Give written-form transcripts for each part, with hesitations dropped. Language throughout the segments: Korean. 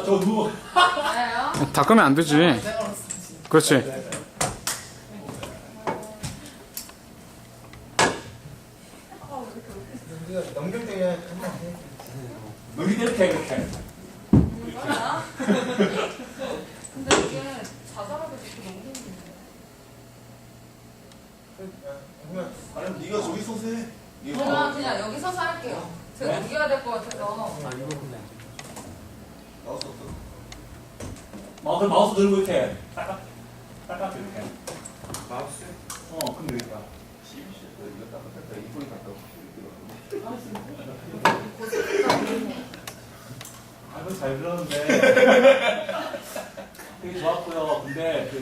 저 누구? 닦으면 안 되지. 그렇지. 넘길 때 그냥 한번 해. 우리 이렇게 이렇게. 뭐야? 근데 이게 자잘하게 이렇게 넘기는 그러면 아니면 네가 저기 서서 해. 저는 그냥 여기 서서 할게요. 제가 네? 넘겨야 될 것 같아서. 나왔어 없어. 마우스 들고 이렇게 딱딱 이렇게. 마우스? 그럼 되겠다. 이거 따뜻했다. 이 소리 갔다 그건 잘 들었는데 되게 좋았고요. 근데 그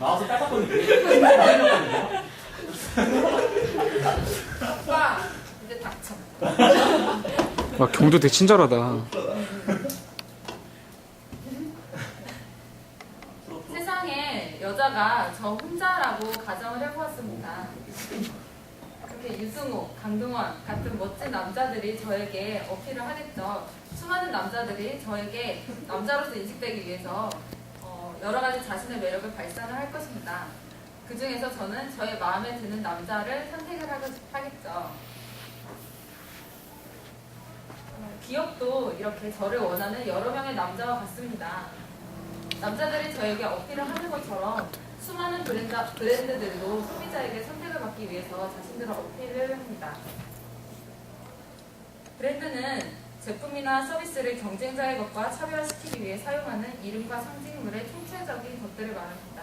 마우스 딱딱거리는 게 힘들거든요. 오빠, 이제 닥쳐. 와, 경도 되게 친절하다. 세상에 여자가 저 혼자라고 가정을 해보았습니다. 이렇게 유승호, 강동원 같은 멋진 남자들이 저에게 어필을 하겠죠. 수많은 남자들이 저에게 남자로서 인식되기 위해서 여러 가지 자신의 매력을 발산을 할 것입니다. 그 중에서 저는 저의 마음에 드는 남자를 선택을 하겠죠. 기업도 이렇게 저를 원하는 여러 명의 남자와 같습니다. 남자들이 저에게 어필을 하는 것처럼 수많은 브랜드들도 소비자에게 선택을 받기 위해서 자신들을 어필을 합니다. 브랜드는 제품이나 서비스를 경쟁자의 것과 차별화시키기 위해 사용하는 이름과 상징물의 총체적인 것들을 말합니다.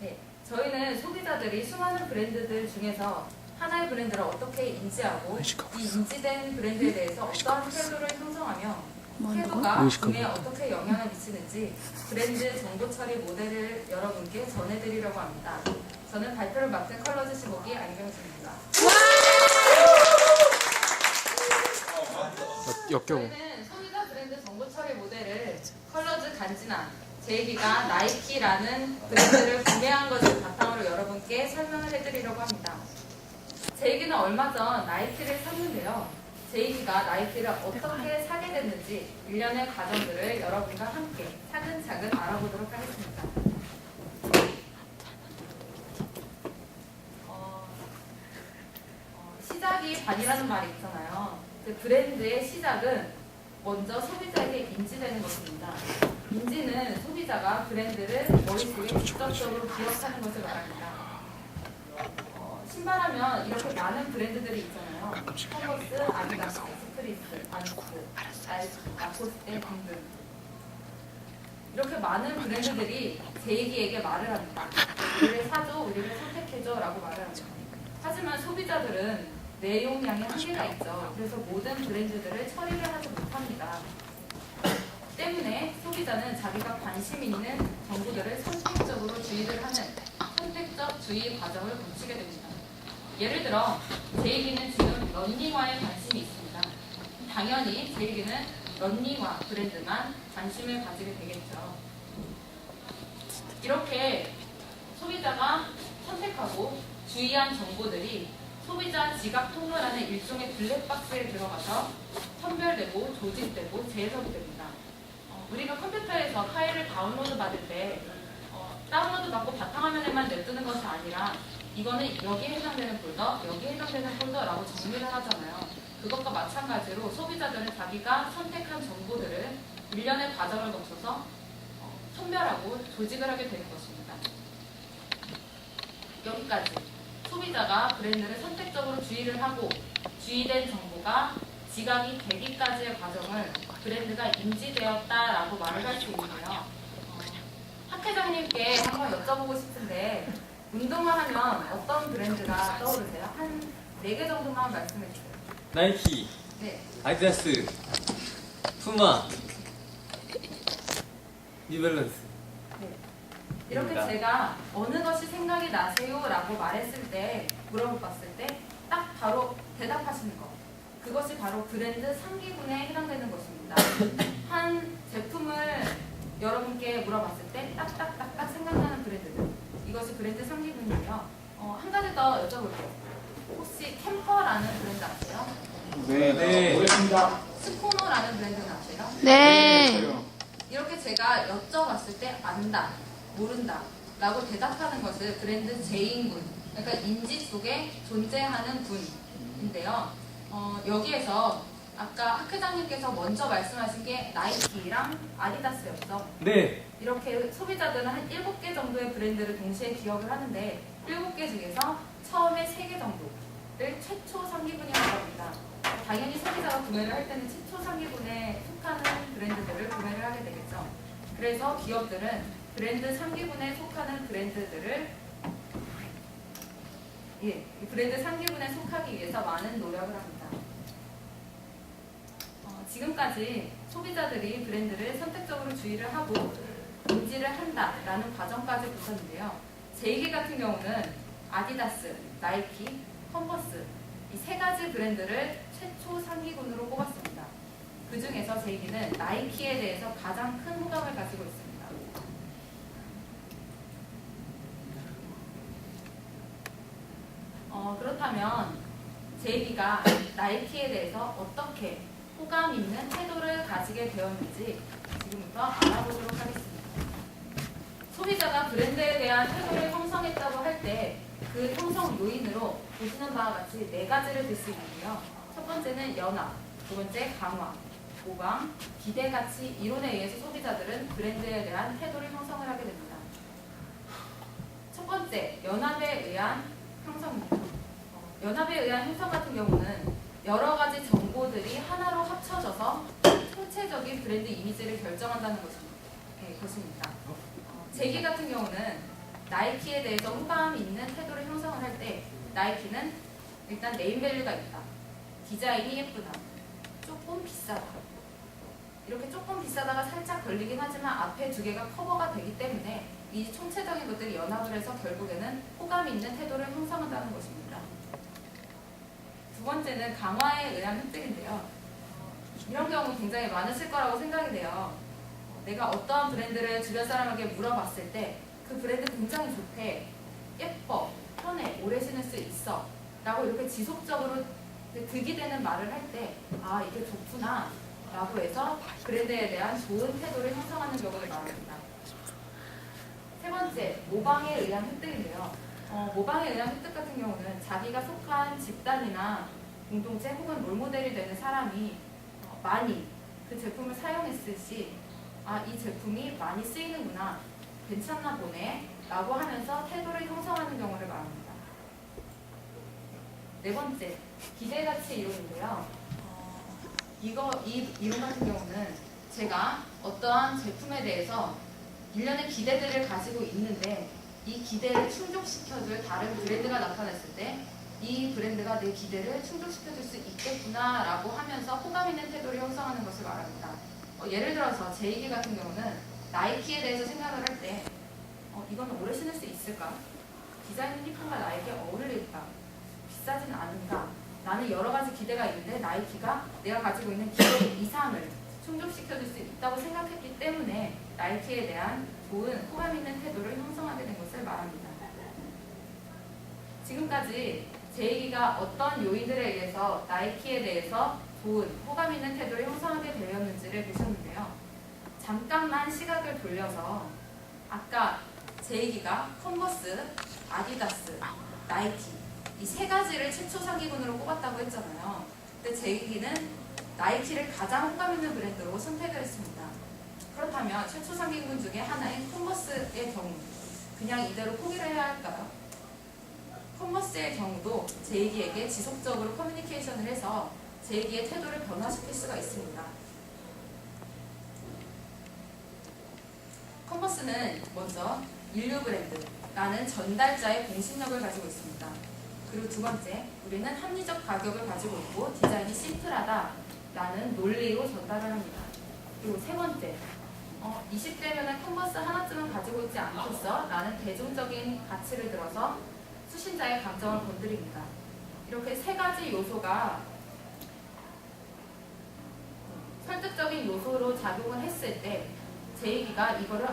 네, 저희는 소비자들이 수많은 브랜드들 중에서 하나의 브랜드를 어떻게 인지하고 이 인지된 브랜드에 대해서 어떠한 태도를 형성하며 태도가 구매에 어떻게 영향을 미치는지 브랜드 정보 처리 모델을 여러분께 전해드리려고 합니다. 저는 발표를 맡은 컬러즈 15기 안경수입니다. 역겨워. 저희는 소비자 브랜드 정보 처리 모델을 컬러즈 간지나 제이기가 나이키라는 브랜드를 구매한 것을 바탕으로 여러분께 설명을 해드리려고 합니다. 제이기는 얼마 전 나이키를 샀는데요. 제이기가 나이키를 어떻게 사게 됐는지 일련의 과정들을 여러분과 함께 차근차근 알아보도록 하겠습니다. 시작이 반이라는 말이 있잖아요. 그 브랜드의 시작은 먼저 소비자에게 인지되는 것입니다. 인지는 소비자가 브랜드를 머릿속에 직접적으로 기억하는 것을 말합니다. 신발하면 이렇게 많은 브랜드들이 있잖아요. 컨버스, 아디다스, 스프리스, 안스, 라코스테 등등. 이렇게 많은 브랜드들이 제이기에게 말을 합니다. 우리를 사줘, 우리를 선택해줘 라고 말을 합니다. 하지만 소비자들은 내용량에 한계가 있죠. 그래서 모든 브랜드들을 처리를 하지 못합니다. 때문에 소비자는 자기가 관심 있는 정보들을 선택적으로 주의를 하는 선택적 주의 과정을 거치게 됩니다. 예를 들어 제이기는 지금 런닝화에 관심이 있습니다. 당연히 제이기는 런닝화 브랜드만 관심을 가지게 되겠죠. 이렇게 소비자가 선택하고 주의한 정보들이 소비자 지각 통로라는 일종의 블랙박스에 들어가서 선별되고 조직되고 재해석이 됩니다. 우리가 컴퓨터에서 파일을 다운로드 받을 때 다운로드 받고 바탕화면에만 냅두는 것이 아니라 이거는 여기에 해당되는 폴더, 여기에 해당되는 폴더라고 정리를 하잖아요. 그것과 마찬가지로 소비자들은 자기가 선택한 정보들을 일련의 과정을 거쳐서 선별하고 조직을 하게 되는 것입니다. 여기까지 소비자가 브랜드를 선택적으로 주의를 하고 주의된 정보가 지각이 되기까지의 과정을 브랜드가 인지되었다라고 말을 할 수 있는데요. 학 회장님께 한번 여쭤보고 싶은데 운동을 하면 어떤 브랜드가 떠오르세요? 한 4개 정도만 말씀해 주세요. 나이키, 네. 아디다스, 푸마, 뉴밸런스. 네. 이렇게 제가 어느 것이 생각이 나세요? 라고 말했을 때, 물어봤을 때 딱 바로 대답하시는 거. 그것이 바로 브랜드 상기분에 해당되는 것입니다. 한 제품을 여러분께 물어봤을 때 딱딱딱딱 생각나는 브랜드들. 이것이 브랜드 상기분이에요. 한 가지 더 여쭤볼게요. 혹시 캠퍼라는 브랜드 아세요? 네. 오겠습니다. 스포노라는 브랜드는 아세요? 네. 이렇게 제가 여쭤봤을 때 안다, 모른다 라고 대답하는 것을 브랜드 제인군, 그러니까 인지 속에 존재하는 군인데요. 여기에서 아까 학 회장님께서 먼저 말씀하신 게 나이키랑 아디다스였죠. 네. 이렇게 소비자들은 한 7개 정도의 브랜드를 동시에 기억을 하는데 7개 중에서 처음에 3개 정도를 최초 상기분이라고 합니다. 당연히 소비자가 구매를 할 때는 최초 상기분에 속하는 브랜드들을 구매를 하게 되겠죠. 그래서 기업들은 브랜드 상기분에 속하는 브랜드들을 브랜드 상기분에 속하기 위해서 많은 노력을 합니다. 지금까지 소비자들이 브랜드를 선택적으로 주의를 하고 인지를 한다라는 과정까지 보셨는데요. 제2기 같은 경우는 아디다스, 나이키, 컨버스 이 3가지 브랜드를 최초 상위군으로 꼽았습니다. 그 중에서 제2기는 나이키에 대해서 가장 큰 호감을 가지고 있습니다. 그렇다면 제2기가 나이키에 대해서 어떻게 호감 있는 태도를 가지게 되었는지 지금부터 알아보도록 하겠습니다. 소비자가 브랜드에 대한 태도를 형성했다고 할 때 그 형성 요인으로 보시는 바와 같이 4가지를 들 수 있는데요. 첫 번째는 연합, 두 번째 강화, 모방, 기대가치 이론에 의해서 소비자들은 브랜드에 대한 태도를 형성을 하게 됩니다. 첫 번째, 연합에 의한 형성입니다. 연합에 의한 형성 같은 경우는 여러 가지 정보들이 하나로 합쳐져서 총체적인 브랜드 이미지를 결정한다는 것입니다. 제기 같은 경우는 나이키에 대해서 호감 있는 태도를 형성을 할 때 나이키는 일단 네임밸류가 있다. 디자인이 예쁘다. 조금 비싸다. 이렇게 조금 비싸다가 살짝 걸리긴 하지만 앞에 2개가 커버가 되기 때문에 이 총체적인 것들이 연합을 해서 결국에는 호감 있는 태도를 형성한다는 것입니다. 두 번째는 강화에 의한 획득인데요. 이런 경우 굉장히 많으실 거라고 생각이 돼요. 내가 어떠한 브랜드를 주변 사람에게 물어봤을 때 그 브랜드 굉장히 좋대, 예뻐, 편해, 오래 신을 수 있어 라고 이렇게 지속적으로 득이 되는 말을 할 때 아 이게 좋구나 라고 해서 브랜드에 대한 좋은 태도를 형성하는 경우를 말합니다. 세 번째, 모방에 의한 획득인데요. 모방에 의한 획득 같은 경우는 자기가 속한 집단이나 공동체 혹은 롤모델이 되는 사람이 많이 그 제품을 사용했을 시 아, 이 제품이 많이 쓰이는구나, 괜찮나 보네 라고 하면서 태도를 형성하는 경우를 말합니다. 네 번째, 기대가치 이론인데요. 이 이론 같은 경우는 제가 어떠한 제품에 대해서 일련의 기대들을 가지고 있는데 이 기대를 충족시켜줄 다른 브랜드가 나타났을 때 이 브랜드가 내 기대를 충족시켜줄 수 있겠구나 라고 하면서 호감 있는 태도를 형성하는 것을 말합니다. 예를 들어서 제2기 같은 경우는 나이키에 대해서 생각을 할 때 이건 오래 신을 수 있을까? 디자인은 이쁜가? 나에게 어울릴까? 비싸진 않은가? 나는 여러 가지 기대가 있는데 나이키가 내가 가지고 있는 기대 이상을 충족시켜줄 수 있다고 생각했기 때문에 나이키에 대한 좋은 호감 있는 태도를 형성하게 된 것을 말합니다. 지금까지 제2기가 어떤 요인들에 의해서 나이키에 대해서 좋은 호감 있는 태도를 형성하게 되었는지를 보셨는데요. 잠깐만 시각을 돌려서 아까 제2기가 컨버스, 아디다스, 나이키 이 3가지를 최초 상기군으로 꼽았다고 했잖아요. 근데 제2기는 나이키를 가장 호감 있는 브랜드로 선택을 했습니다. 그렇다면 최초 상기군 중에 하나인 컨버스의 경우 그냥 이대로 포기를 해야 할까요? 컨버스의 경우도 제2기에게 지속적으로 커뮤니케이션을 해서 제2기의 태도를 변화시킬 수가 있습니다. 컨버스는 먼저 인류 브랜드라는 전달자의 공신력을 가지고 있습니다. 그리고 두 번째, 우리는 합리적 가격을 가지고 있고 디자인이 심플하다라는 논리로 전달을 합니다. 그리고 세 번째, 20대면은 컨버스 하나쯤은 가지고 있지 않겠어? 라는 대중적인 가치를 들어서 수신자의 감정을 건드립니다. 이렇게 3가지 요소가 설득적인 요소로 작용을 했을 때 제2기가 이거를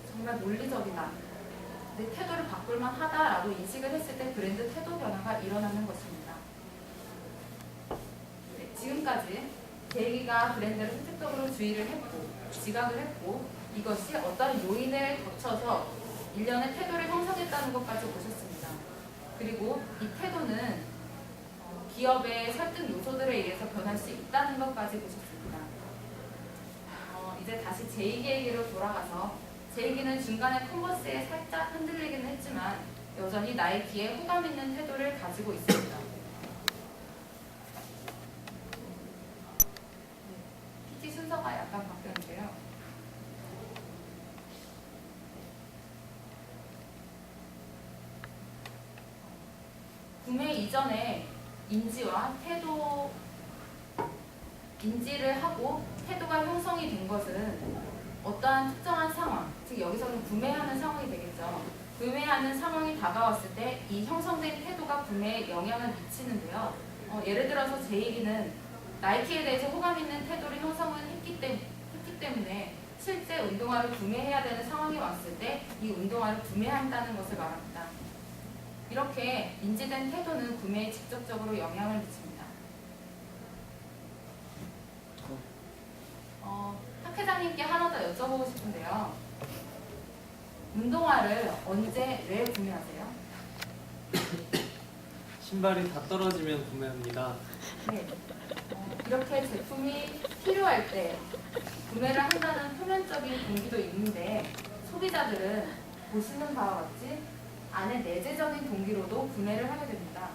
정말 논리적이다, 내 태도를 바꿀만 하다라고 인식을 했을 때 브랜드 태도 변화가 일어나는 것입니다. 네, 지금까지 제이기가 브랜드를 선택적으로 주의를 했고 지각을 했고 이것이 어떤 요인을 거쳐서 일련의 태도를 형성했다는 것까지 보셨습니다. 그리고 이 태도는 기업의 설득 요소들에 의해서 변할 수 있다는 것까지 보셨습니다. 이제 다시 제이기 얘기로 돌아가서 제이기는 중간에 컨버스에 살짝 흔들리기는 했지만 여전히 나이키에 호감 있는 태도를 가지고 있습니다. PT 순서가 약간 바뀌었는데요. 구매 이전에 인지를 하고 태도가 형성이 된 것은 어떠한 특정한 상황, 즉 여기서는 구매하는 상황이 되겠죠. 구매하는 상황이 다가왔을 때 이 형성된 태도가 구매에 영향을 미치는데요. 예를 들어서 제 얘기는 나이키에 대해서 호감 있는 태도를 형성을 했기 때문에 실제 운동화를 구매해야 되는 상황이 왔을 때 이 운동화를 구매한다는 것을 말합니다. 이렇게 인지된 태도는 구매에 직접적으로 영향을 미칩니다. 학 회장님께 하나 더 여쭤보고 싶은데요. 운동화를 언제 왜 구매하세요? 신발이 다 떨어지면 구매합니다. 네. 이렇게 제품이 필요할 때 구매를 한다는 표면적인 동기도 있는데 소비자들은 보시는 바와 같이 안에 내재적인 동기로도 구매를 하게 됩니다.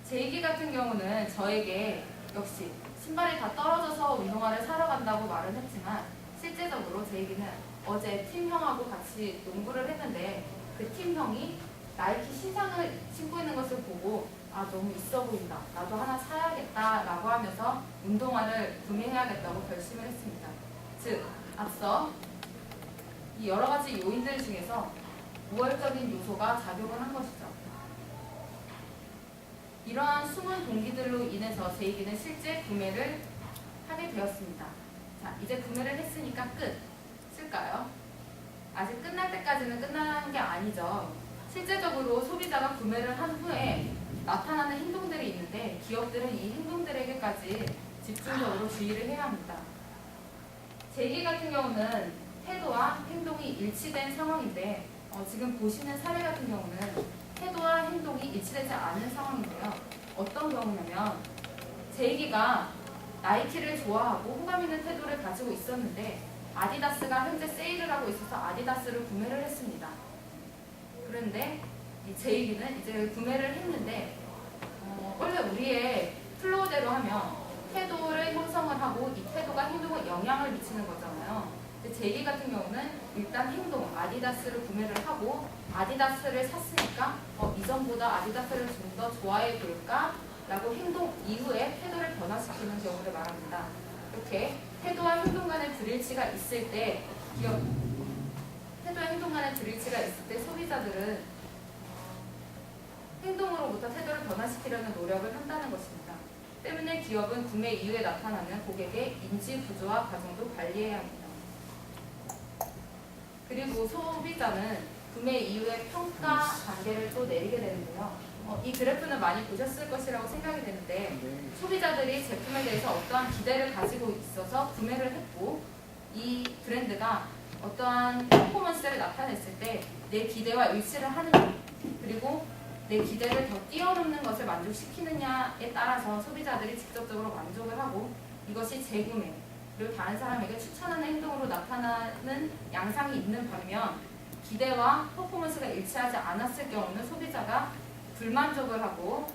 제이기 같은 경우는 저에게 역시 신발이 다 떨어져서 운동화를 사러 간다고 말은 했지만 실제적으로 제이기는 어제 팀형하고 같이 농구를 했는데 그 팀형이 나이키 신상을 신고 있는 것을 보고 아 너무 있어 보인다. 나도 하나 사야겠다 라고 하면서 운동화를 구매해야겠다고 결심을 했습니다. 즉 앞서 이 여러 가지 요인들 중에서 우월적인 요소가 작용을 한 것이죠. 이러한 숨은 동기들로 인해서 제이기는 실제 구매를 하게 되었습니다. 자, 이제 구매를 했으니까 끝. 쓸까요? 아직 끝날 때까지는 끝나는 게 아니죠. 실제적으로 소비자가 구매를 한 후에 나타나는 행동들이 있는데 기업들은 이 행동들에게까지 집중적으로 주의를 해야 합니다. 제이기 같은 경우는 태도와 행동이 일치된 상황인데 지금 보시는 사례 같은 경우는 태도와 행동이 일치되지 않은 상황인데요. 어떤 경우냐면 제이기가 나이키를 좋아하고 호감 있는 태도를 가지고 있었는데 아디다스가 현재 세일을 하고 있어서 아디다스를 구매를 했습니다. 그런데 이 제이기는 이제 구매를 했는데 원래 우리의 플로우대로 하면 태도를 형성을 하고 이 태도가 행동에 영향을 미치는 거잖아요. 근데 제이기 같은 경우는 일단 행동, 아디다스를 구매를 하고 아디다스를 샀으니까 이전보다 아디다스를 좀 더 좋아해 볼까? 라고 행동 이후에 태도를 변화시키는 경우를 말합니다. 이렇게 태도와 행동 간의 불일치가 있을 때 태도와 행동 간의 불일치가 있을 때 소비자들은 행동으로부터 태도를 변화시키려는 노력을 한다는 것입니다. 때문에 기업은 구매 이후에 나타나는 고객의 인지 구조와 과정도 관리해야 합니다. 그리고 소비자는 구매 이후에 평가 단계를 또 내리게 되는데요. 이 그래프는 많이 보셨을 것이라고 생각이 되는데 소비자들이 제품에 대해서 어떠한 기대를 가지고 있어서 구매를 했고 이 브랜드가 어떠한 퍼포먼스를 나타냈을 때 내 기대와 일치를 하느냐 그리고 내 기대를 더 뛰어넘는 것을 만족시키느냐에 따라서 소비자들이 직접적으로 만족을 하고 이것이 재구매 그리고 다른 사람에게 추천하는 행동으로 나타나는 양상이 있는 반면 기대와 퍼포먼스가 일치하지 않았을 경우는 소비자가 불만족을 하고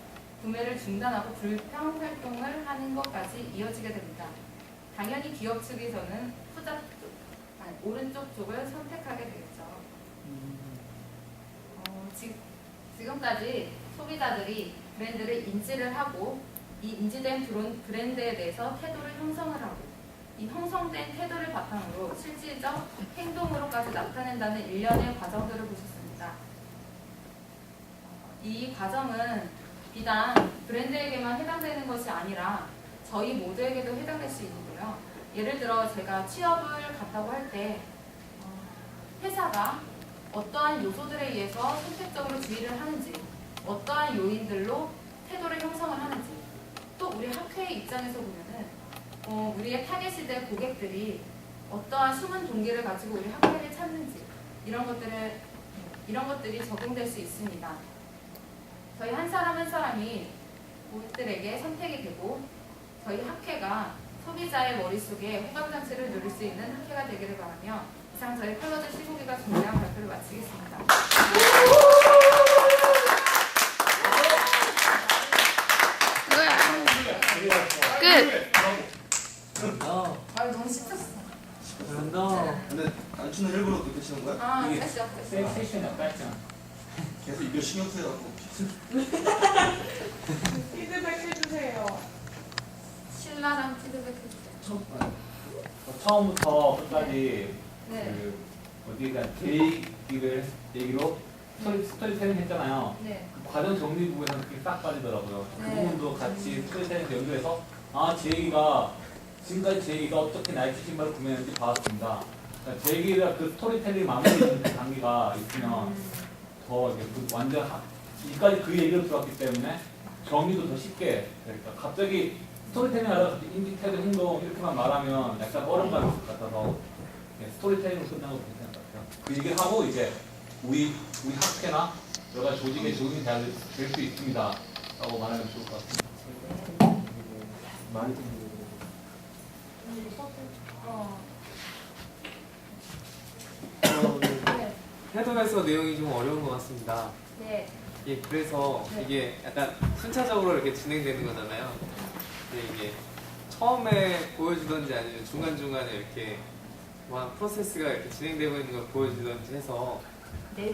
구매를 중단하고 불평 활동을 하는 것까지 이어지게 됩니다. 당연히 기업 측에서는 오른쪽 쪽을 선택하게 되겠죠. 지금까지 소비자들이 브랜드를 인지를 하고 이 인지된 브랜드에 대해서 태도를 형성을 하고 이 형성된 태도를 바탕으로 실질적 행동으로까지 나타낸다는 일련의 과정들을 보셨습니다. 이 과정은 비단 브랜드에게만 해당되는 것이 아니라 저희 모두에게도 해당될 수 있는데요. 예를 들어 제가 취업을 갔다고 할 때 회사가 어떠한 요소들에 의해서 선택적으로 주의를 하는지 어떠한 요인들로 태도를 형성을 하는지 또 우리 우리 학회 입장에서 보면은 우리의 타겟 시대 고객들이 어떠한 숨은 동기를 가지고 우리 학회를 찾는지 이런 것들이 적용될 수 있습니다. 저희 한 사람 한 사람이 고객들에게 선택이 되고 저희 학회가 소비자의 머릿속에 호감장치를 누릴 수 있는 학회가 되기를 바라며 이상 저희 컬러즈 15기가 준비한 발표를 마치겠습니다. 끝. 아 너무 씹혔어. 잘한다. 근데 안추는 일부러 그렇게 치는 거야? 아 이게 다시 앞에. 세션이야, 패션. 계속 이거 신경 쓰여갖고. 피드백 해주세요. 신랄한 피드백 해주세요. 처음부터 끝까지 네. 그 어디가 얘기로 스토리텔링 했잖아요. 네. 그 과정 정리 부분에서는 그게 싹 빠지더라고요. 그 네. 부분도 같이 스토리텔링 연구해서 제 얘기가 지금까지 제 얘기가 어떻게 나이키 신발을 구매했는지 봐왔습니다. 그러니까 제 얘기가 그 스토리텔링 마무리되는 그 단계가 있으면 더 이게 완전 이까지 그 얘기를 들었기 때문에 정리도 더 쉽게 되니까 갑자기 스토리텔링 하다가 갑자기 인디테일 행동 이렇게만 말하면 약간 어려움감이 있을 것 같아서 스토리텔링으로 끝난 것도 괜찮을 것 같아요. 그 얘기를 하고 이제 우리 학회나 여러 가지 조직에 도움이 될 수 있습니다 라고 말하면 좋을 것 같습니다. 많이 네. 헤드에서 내용이 좀 어려운 것 같습니다. 네. 예, 그래서 네. 이게 약간 순차적으로 이렇게 진행되는 거잖아요. 근데 이게 처음에 보여주던지 아니면 중간중간에 이렇게 뭐 프로세스가 이렇게 진행되고 있는 걸 보여주던지 해서 네,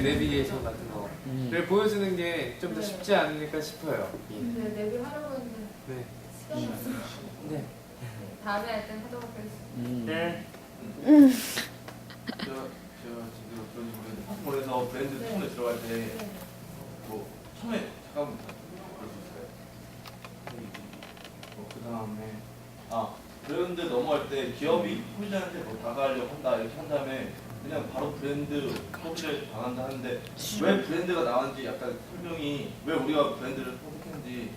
내비게이션 같은 거를 보여주는 게 좀 더 네. 쉽지 않을까 싶어요. 예. 근데 내비 하려고 했는데 네. 시간이 없어. 네. 다음에 할 땐 하도록 하겠습니다. 네. 제가 지금 그런지 모르겠는데 파트몰에서 브랜드 네. 통에 들어갈 때 네. 뭐 처음에 잠깐 그럴 수 있어요. 그 다음에 브랜드 넘어갈 때 기업이 소비자한테 뭐 다가가려고 한다 이렇게 한 다음에 그냥 바로 브랜드 소비자에 당한다 하는데 왜 브랜드가 나왔는지 약간 설명이 왜 우리가 브랜드를 선택했는지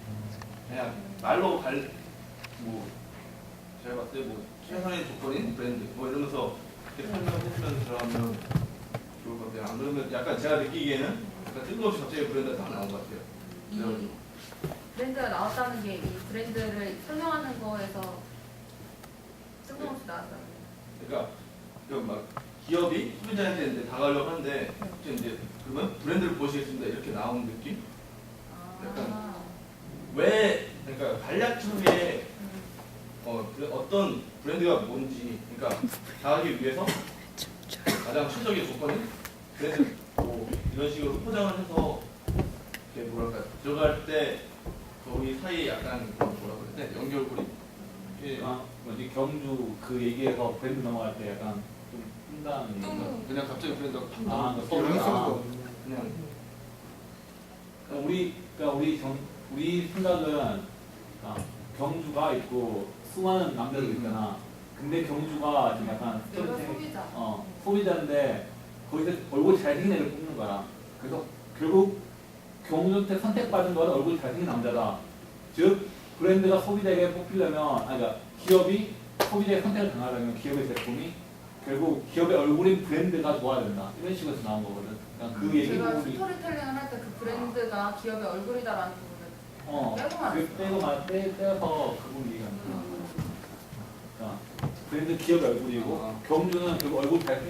그냥 말로 뭐 제가 봤을 때 뭐 최선의 조건인 브랜드 뭐 이러면서 이렇게 설명해주면 들어가면 좋을 것 같아요. 안 그러면 약간 제가 느끼기에는 약간 뜬금없이 갑자기 브랜드가 딱 나온 것 같아요. 이 브랜드가 나왔다는 게 이 브랜드를 설명하는 거에서 뜬금없이 나왔다는 거. 그러니까 막 기업이 소비자한테 이제 다가가려고 하는데 이제 그러면 브랜드를 보시겠습니다 이렇게 나온 느낌? 약간 왜 그러니까 간략하게 어떤 브랜드가 뭔지 그러니까 다가가기 위해서 가장 최적의 조건은 브랜드 뭐 이런 식으로 포장을 해서 이렇게 뭐랄까 들어갈 때 거기 사이에 약간 뭐라 그래 연결고리 뭐지 경주 그 얘기에서 브랜드 넘어갈 때 약간 좀 뜬다는 그냥 갑자기 브랜드가 팍 아, 나오는 그 거 그냥 우리 생각은 경주가 있고 수많은 남자들 있잖아. 근데 경주가 지금 약간 내가 소비자. 소비자인데 거기서 얼굴 잘생긴 애를 뽑는 거야. 그래서 결국 경주한테 선택받은 거는 얼굴 잘생긴 남자다. 즉 브랜드가 소비자에게 뽑히려면 그러니까 기업이 소비자의 선택을 당하려면 기업의 제품이 결국 기업의 얼굴인 브랜드가 좋아야 된다. 이런 식으로 나온 거거든. 그러니까 그 얘기 제가 부분이 스토리텔링을 할 때 그 브랜드가 기업의 얼굴이다라는 부분을 빼고 말했어요. 떼서 그분 얘기하는 거야. 그러니까 브랜드 기업의 얼굴이고 경주는 그 얼굴 잘